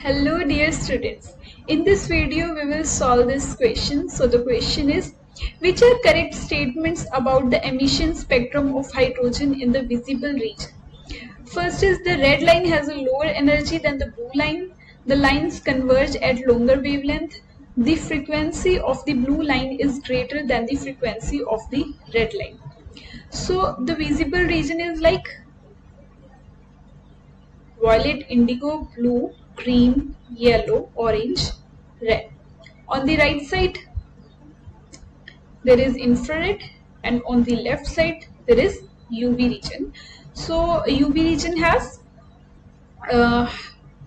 Hello dear students, in this video we will solve this question. So the question is, which are correct statements about the emission spectrum of hydrogen in the visible region? First is the red line has a lower energy than the blue line. The lines converge at longer wavelength. The frequency of the blue line is greater than the frequency of the red line. So the visible region is like violet, indigo, blue, green, yellow, orange, red. On the right side there is infrared, and on the left side there is UV region. So UV region has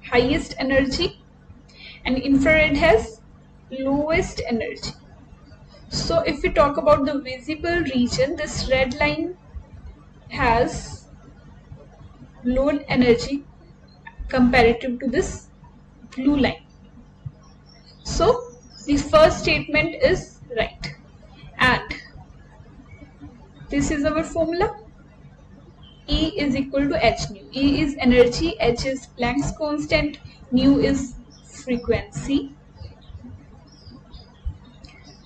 highest energy and infrared has lowest energy. So if we talk about the visible region, this red line has low energy comparative to this blue line. So the first statement is right, and this is our formula. E is equal to h nu. E is energy, h is Planck's constant, nu is frequency.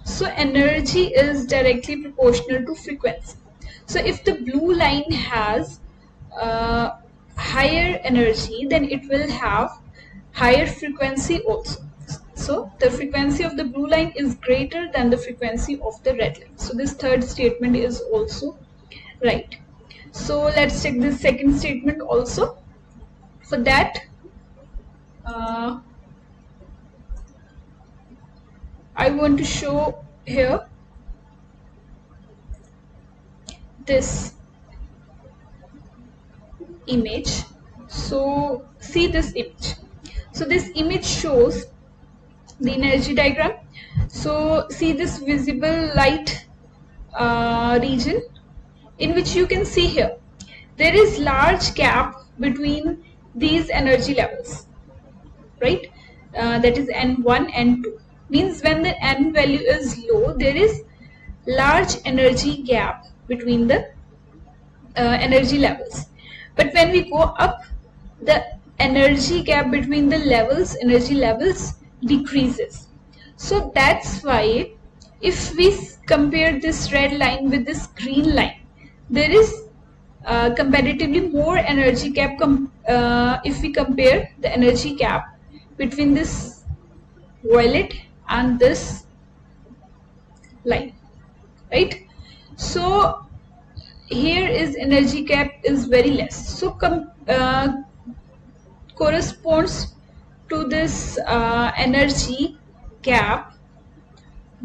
So energy is directly proportional to frequency. So if the blue line has higher energy, then it will have higher frequency also. So the frequency of the blue line is greater than the frequency of the red line. So this third statement is also right. So let's check this second statement also. For that, I want to show here this image. So see this image. So this image shows the energy diagram. So see this visible light region, in which you can see here there is large gap between these energy levels, right? That is N1 and N2. Means when the N value is low, there is large energy gap between the energy levels. But when we go up, the energy gap between the energy levels decreases. So that's why if we compare this red line with this green line, there is comparatively more energy gap if we compare the energy gap between this violet and this line, right? So here is energy gap is very less. So corresponds to this energy gap,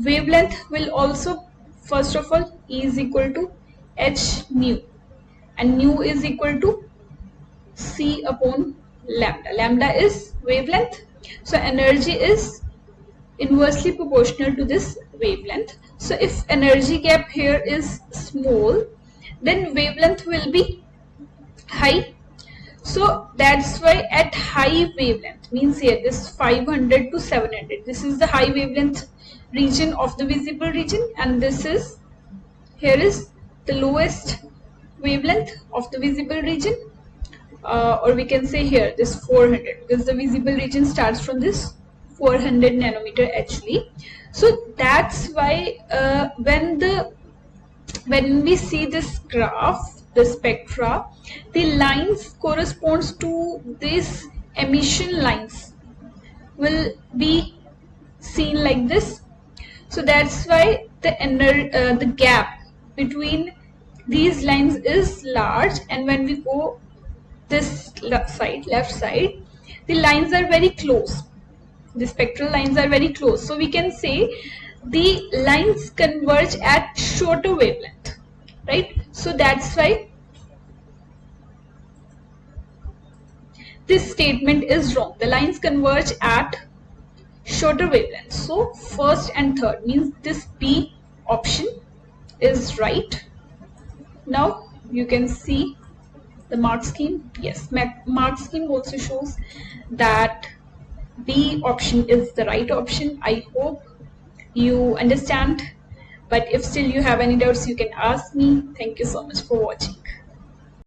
wavelength will also, first of all, E is equal to h nu, and nu is equal to C upon lambda. Lambda is wavelength, so energy is inversely proportional to this wavelength. So if energy gap here is small, then wavelength will be high. So that's why at high wavelength, means here this 500 to 700, this is the high wavelength region of the visible region, and this is, here is the lowest wavelength of the visible region, or we can say here this 400, because the visible region starts from this 400 nanometer actually. So that's why when we see this graph, the spectra, the lines corresponds to these emission lines will be seen like this. So that's why the gap between these lines is large, and when we go this left side, the lines are very close. The spectral lines are very close. So we can say the lines converge at shorter wavelength, right? So that's why this statement is wrong. The lines converge at shorter wavelength. So first and third, means this B option is right. Now you can see the mark scheme. Yes, mark scheme also shows that B option is the right option. I hope you understand, but if still you have any doubts, you can ask me. Thank you so much for watching.